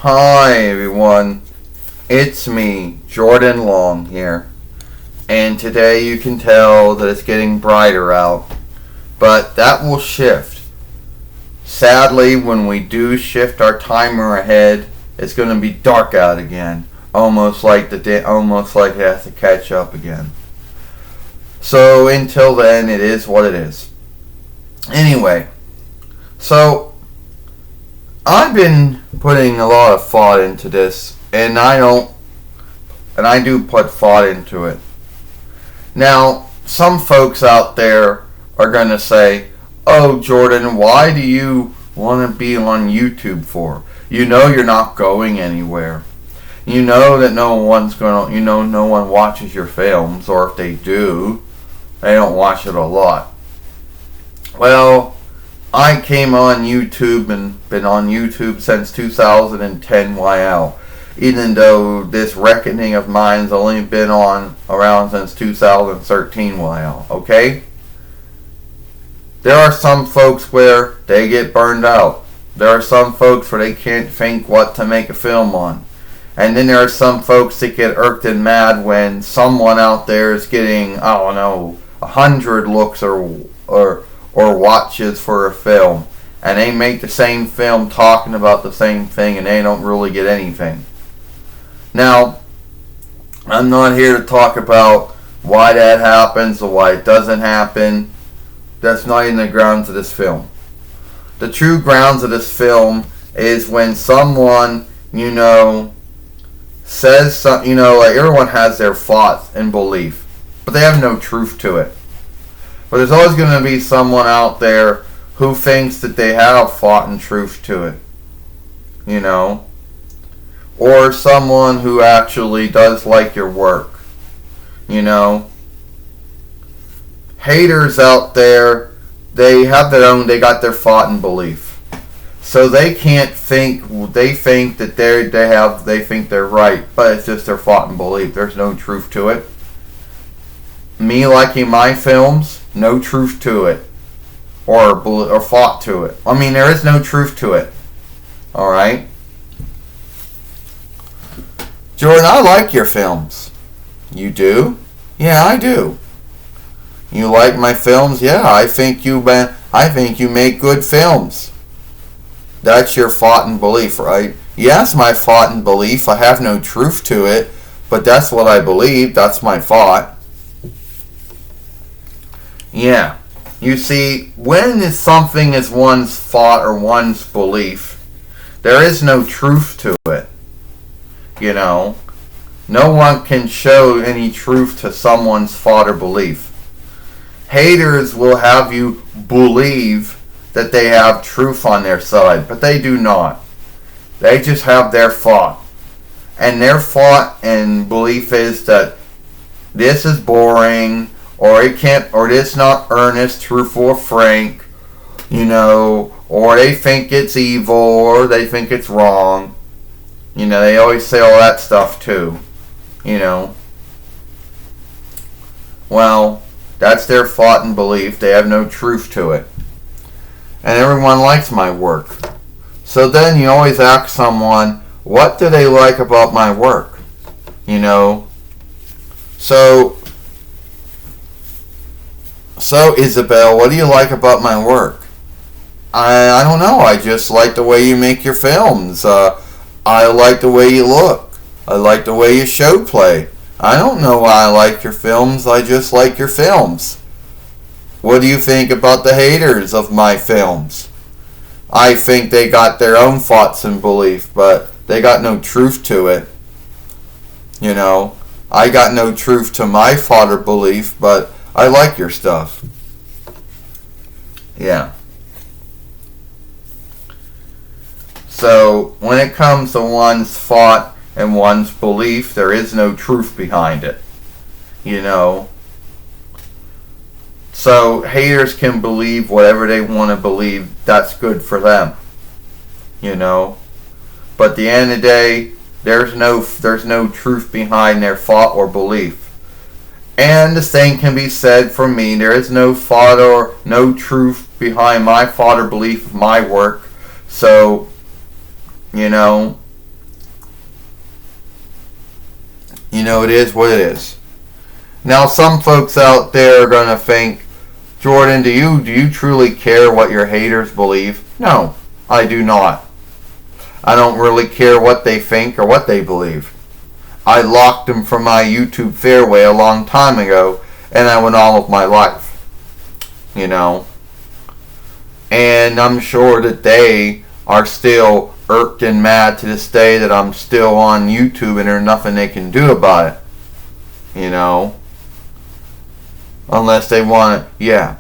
Hi everyone, it's me, Jordan Long here, and today you can tell that it's getting brighter out, but that will shift. Sadly, when we do shift our timer ahead, it's going to be dark out again, almost like it has to catch up again. So until then, it is what it is. Anyway, so I've been putting a lot of thought into this, and I do put thought into it. Now, some folks out there are going to say, "Oh, Jordan, why do you want to be on YouTube for? You know you're not going anywhere. You know that no one watches your films, or if they do, they don't watch it a lot." Well, I came on YouTube and been on YouTube since 2010 YL, even though this reckoning of mine's only been around since 2013 YL, okay? There are some folks where they get burned out. There are some folks where they can't think what to make a film on. And then there are some folks that get irked and mad when someone out there is getting, 100 looks or watches for a film, and they make the same film talking about the same thing, and they don't really get anything. Now, I'm not here to talk about why that happens or why it doesn't happen. That's not in the grounds of this film. The true grounds of this film is when someone, says something, like everyone has their thoughts and belief, but they have no truth to it. But there's always going to be someone out there who thinks that they have thought and truth to it. Or someone who actually does like your work. Haters out there, they got their thought and belief. So they can't think, they think that they think they're right, but it's just their thought and belief. There's no truth to it. Me liking my films, no truth to it, or thought to it. I mean, there is no truth to it. All right, Jordan, I like your films. You do? Yeah, I do. You like my films? Yeah, I think you make good films. That's your thought and belief, right? Yes, my thought and belief. I have no truth to it, but that's what I believe. That's my thought. Yeah. You see, when something is one's thought or one's belief, there is no truth to it. No one can show any truth to someone's thought or belief. Haters will have you believe that they have truth on their side, but they do not. They just have their thought. And their thought and belief is that this is boring, or it's not earnest, truthful, or frank, or they think it's evil, or they think it's wrong. They always say all that stuff too, Well, that's their thought and belief. They have no truth to it. And everyone likes my work. So then you always ask someone, what do they like about my work? So Isabel, what do you like about my work? I don't know. I just like the way you make your films. I like the way you look. I like the way you show play. I don't know why I like your films. I just like your films. What do you think about the haters of my films? I think they got their own thoughts and belief, but they got no truth to it. I got no truth to my thought or belief, but I like your stuff. Yeah. So, when it comes to one's thought and one's belief, there is no truth behind it. So, haters can believe whatever they want to believe. That's good for them. But at the end of the day, there's no truth behind their thought or belief. And the same can be said for me. There is no thought or no truth behind my thought or belief of my work. So, It is what it is. Now, some folks out there are going to think, Jordan, do you truly care what your haters believe? No, I do not. I don't really care what they think or what they believe. I locked them from my YouTube fairway a long time ago, and I went on with my life. And I'm sure that they are still irked and mad to this day that I'm still on YouTube and there's nothing they can do about it. Unless they want it, yeah.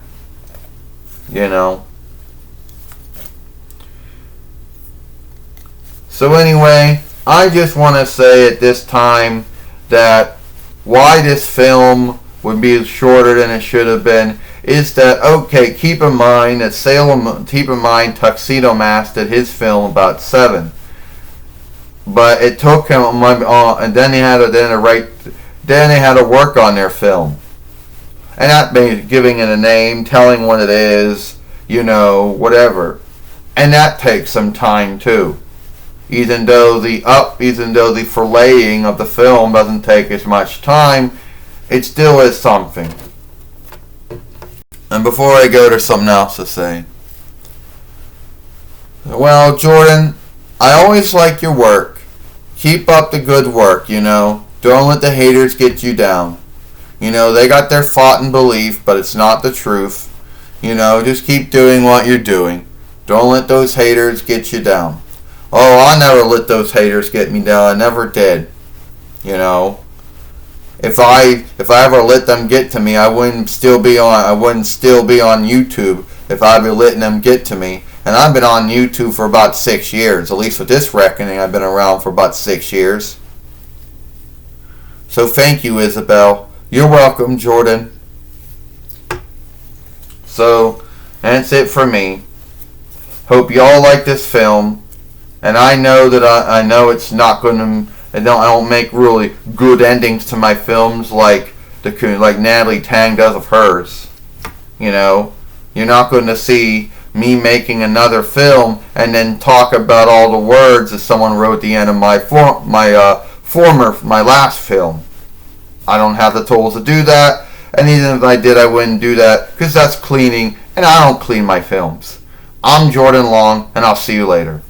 So anyway, I just want to say at this time that why this film would be shorter than it should have been is that, okay, keep in mind Tuxedo Mask did his film about 7. But it took him, and then they had to work on their film. And that means giving it a name, telling what it is, whatever. And that takes some time too. Even though the filleting of the film doesn't take as much time, it still is something. And before I go, there's something else to say. Well, Jordan, I always like your work. Keep up the good work, Don't let the haters get you down. They got their thought and belief, but it's not the truth. Just keep doing what you're doing. Don't let those haters get you down. Oh, I never let those haters get me down. I never did. If I ever let them get to me, I wouldn't still be on YouTube if I'd be letting them get to me. And I've been on YouTube for about 6 years. At least with this reckoning, I've been around for about 6 years. So thank you, Isabel. You're welcome, Jordan. So, that's it for me. Hope y'all like this film. And I know that I know it's not going to... I don't make really good endings to my films like Natalie Tang does of hers. You're not going to see me making another film and then talk about all the words that someone wrote at the end of my last film. I don't have the tools to do that, and even if I did, I wouldn't do that because that's cleaning, and I don't clean my films. I'm Jordan Long, and I'll see you later.